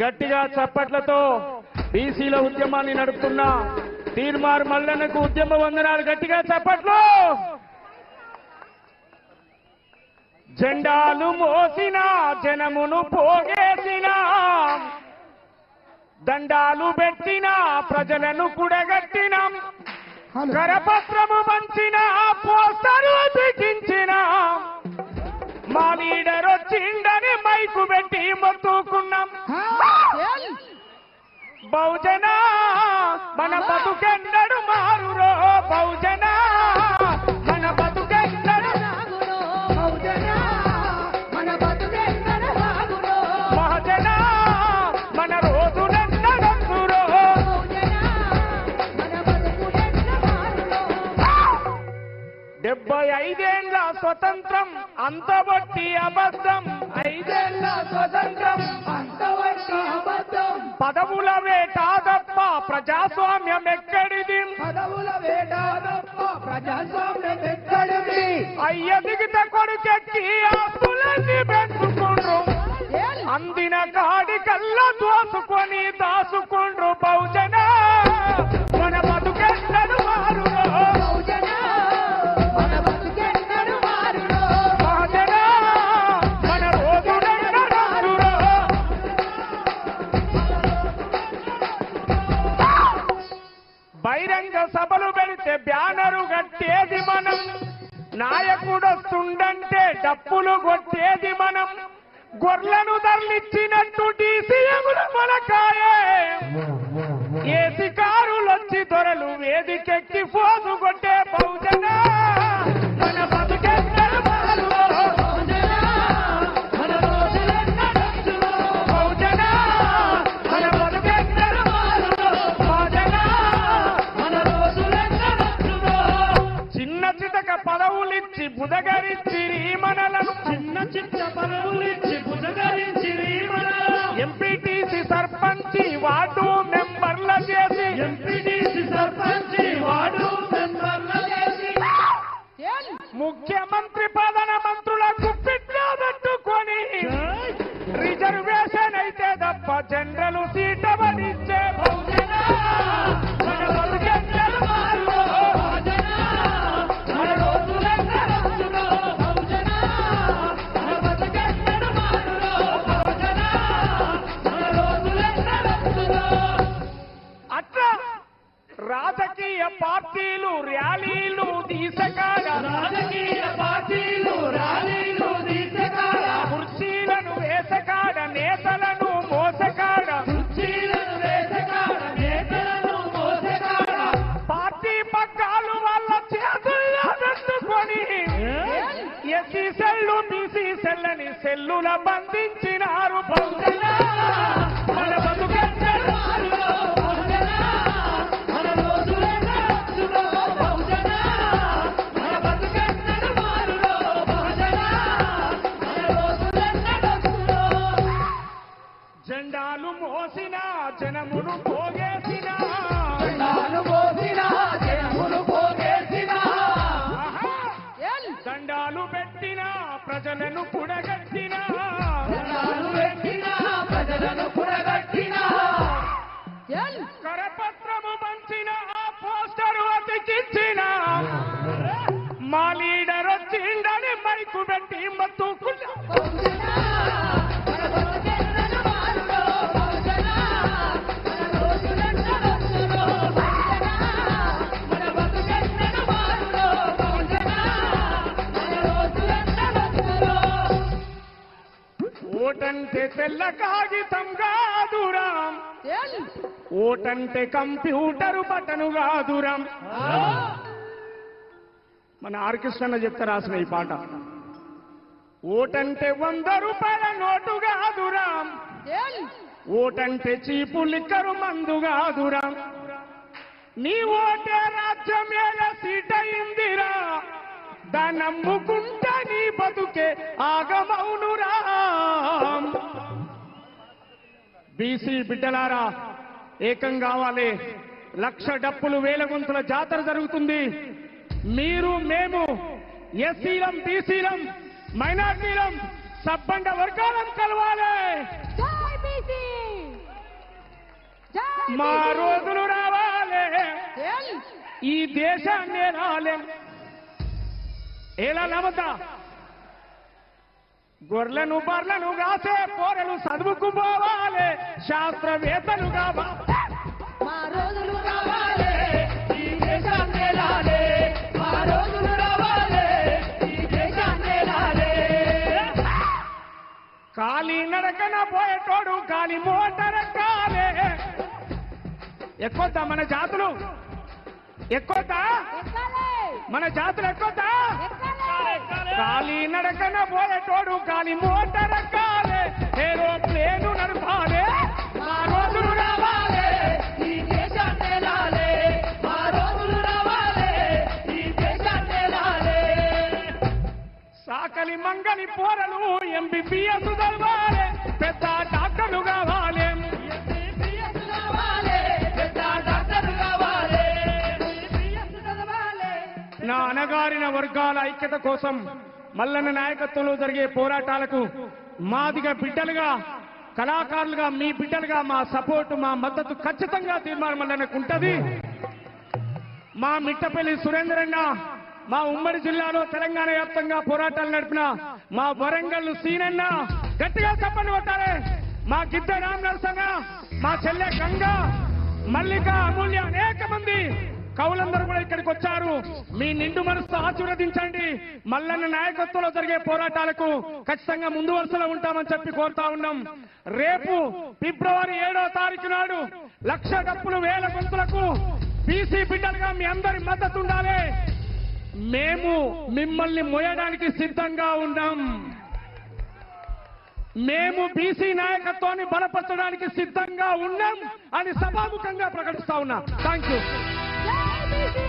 గట్టిగా చప్పట్లతో బీసీల ఉద్యమాన్ని నడుపుతున్న తీర్మార్ మల్లన్నకు ఉద్యమ వందనాలు. గట్టిగా చప్పట్లు. జెండాలు మోసిన జనమును పోగేసిన దండాలు పెట్టిన ప్రజలను కూడగట్టిన కరపత్రము పంచిన పోస్టరు బిగించిన మా లీడర్ వచ్చిండని మైకు పెట్టి మొత్తుకున్నాం. బహుజన మన బతుకెన్నడు మారురో బహుజన మన బతుకెన్నడు బహుజన మన బతుకెన్నడు మారురో మహజన మన రోజులెన్నడొచ్చురో బహుజన మన బతుకులెన్నడు మారురో. 75 ఏళ్ల స్వతంత్రం అంతబట్టి అబద్ధం. 5 ఏళ్ల స్వతంత్రం అంతబట్టి అబద్ధం. పదవుల వేట తప్ప ప్రజాస్వామ్యం ఎక్కడిది? పదవుల వేట తప్ప ప్రజాస్వామ్యం ఎక్కడిది? అయ్య దిగిత కొడుకెక్కి ఆస్తులన్నీ పెంచుకుండ్రు, అందిన కాడి కల్లా దోసుకొని దాసుకుండ్రు. బహుజన మన బతుకెన్నడు మారురో బహుజన మన బతుకెన్నడు మారురో మహజన మన రోజులెన్నడొచ్చురో. బహిరంగ సభలు పెడితే బ్యానరు కట్టేది మనం, నాయకుడొస్తుండంటే డప్పులు కొట్టేది మనం. గొర్రెలను తరలిచ్చినట్టు డీసీఎంల మొలకాయే, ఏసీ కారులొచ్చి దొరలు వేదికెక్కి ఫోజు కొట్టే. బహుజన మన బతుకెన్నడు మారురో బహుజన మన రోజులెన్నడొచ్చురో బహుజన మన బతుకెన్నడు మారురో మహజన మన రోజులెన్నడొచ్చురో. చిన్న చితక పదవులిచ్చి బుధగరించి మనలను, చిన్న చిన్న పదవులిచ్చి బుధగరించి ఎంపీటీసీ సర్పంచి వార్డు మెంబర్ల చేసి, ఎంపీటీసీ సర్పంచి వార్డు మెంబర్ల చేసి ముఖ్యమంత్రి ప్రధాన మంత్రులకు ఫిట్గా పెట్టుకొని రిజర్వేషన్ అయితే తప్ప జనరల్ సీట్ అవనిచ్చే. బహుజన మన బతుకెన్నడు మారురో బహుజన మన రోజులెన్నడొచ్చురో బహుజన మన బతుకెన్నడు మారురో బహుజన మన రోజులెన్నడొచ్చురో. అట్లా రాజకీయ పార్టీలు ర్యాలీలు తీసకాడ, రాజకీయ పార్టీలు ర్యాలీలు తీసకాడ, కుర్చీలను వేసకాడ, నేతలను మోసకాడ, కుర్చీలను వేసకాడ, నేతలను మోసకాడ, పార్టీ పగ్గాలు వాళ్ళ చేతుల్లో పెట్టుకొని ఎస్సీ సెల్లు బీసీ సెల్లని సెల్లుల బంధించినారు. బహుజన మన బతుకెన్నడు మారురో బహుజన మన రోజులెన్నడొచ్చురో బహుజన మన బతుకెన్నడు మారురో బహుజన మన రోజులెన్నడొచ్చురో. జెండాలు మోసిన జనమును పోగేసిన, జెండాలు మోసిన జనమును పోగేసిన, ఆహా! దండాలు పెట్టిన ప్రజలను కూడగట్టిన, జెండాలు పెట్టిన ప్రజలను కూడగట్టిన, కరపత్రము పంచిన ఆ పోస్టరు అతికించిన మా లీడర్ వచ్చిండని మైకు పెట్టి మత్తుకున్నా. బహుజన మన బతుకెన్నడు మారురో బహుజన మన రోజులెన్నడొచ్చురో బహుజన మన బతుకెన్నడు మారురో బహుజన మన రోజులెన్నడొచ్చురో. ఓటంటే తెల్ల కాగితం కాదురాం, ఓటంటే కంప్యూటరు బటను కాదురాం. మన ఆర్ కృష్ణ చెప్తే రాసిన ఈ పాట. ఓటంటే 100 రూపాయల నోటు కాదురాం, ఓటంటే చీపు లిక్కరు మందు కాదురాం. నీ ఓటే రాజ్యం ఎలా సీట్ అయిందిరా, దాన్ని నమ్ముకుంటా నీ బతుకే ఆగమౌనురా. బీసీ బిడ్డలారా ఏకం కావాలి. 1,00,000 డప్పులు వేల గొంతుల జాతర జరుగుతుంది. మీరు మేము ఎస్సీలం బీసీలం మైనార్టీలం సబ్బండ వర్గాలను కలవాలి. జై బీసీ. మా రోజులు రావాలే ఈ దేశాన్ని రాలే ఎలా నమ్మతా గొర్రెలను బర్లను కాసే పోరలు చదువుకు పోవాలి శాస్త్రవేత్తలు కావాలి మా రోజులు రావాలే ఈ దేశాన్ని రాలే మా రోజులు రావాలే ఈ దేశాన్ని రాలే కాలి నడకన పోయేటోడు కాలి మోటరకాలే ఎక్కువద్దా మన జాతులు ఎక్కువద్దా మన జాతులు ఎక్కువద్దా కాలి నడకన పోయేటోడు కాలి మోటరకాలే ఏరోప్లేను నడపాలే మా రోజులు రావాలే ఈ దేశాన్ని రాలే మా రోజులు రావాలే ఈ దేశాన్ని రాలే సాకలి మంగలి పోరలు ఎంబీబీఎస్ చదవాలి పెద్ద డాక్టర్లు కావాలి ఎంబీబీఎస్ రావాలే పెద్ద డాక్టర్ కావాలే ఎంబీబీఎస్ చదవాలే నా అణగారిన వర్గాల ఐక్యత కోసం మల్లన్న నాయకత్వంలో జరిగే పోరాటాలకు మాదిగా బిడ్డలుగా కళాకారులుగా మీ బిడ్డలుగా మా సపోర్టు మా మద్దతు ఖచ్చితంగా తీర్మానం మల్లన్నకు ఉంటది. మా మిట్టపల్లి సురేందరన్న మా ఉమ్మడి జిల్లాలో తెలంగాణ వ్యాప్తంగా పోరాటాలు నడిపిన మా వరంగల్ సీనన్న గట్టిగా చెప్పండి కొట్టాలి. మా గిద్ద రామ్ నరసన్న మా చెల్లె గంగా మల్లిక అమూల్య అనేక మంది కవులందరూ కూడా ఇక్కడికి వచ్చారు. మీ నిండు మనసుతో ఆశీర్వదించండి. మల్లన్న నాయకత్వంలో జరిగే పోరాటాలకు ఖచ్చితంగా ముందు వరుసలో ఉంటామని చెప్పి కోరుతా ఉన్నాం. రేపు ఫిబ్రవరి 7వ తారీఖు నాడు 1,00,000 డప్పులు 1,000 గొంతులకు బీసీ బిడ్డలుగా మీ అందరి మద్దతు ఉండాలి. మేము మిమ్మల్ని మోయడానికి సిద్ధంగా ఉన్నాం. మేము బీసీ నాయకత్వాన్ని బలపరచడానికి సిద్ధంగా ఉన్నాం అని సభాముఖంగా ప్రకటిస్తా ఉన్నా. Thank you. జై బీసీ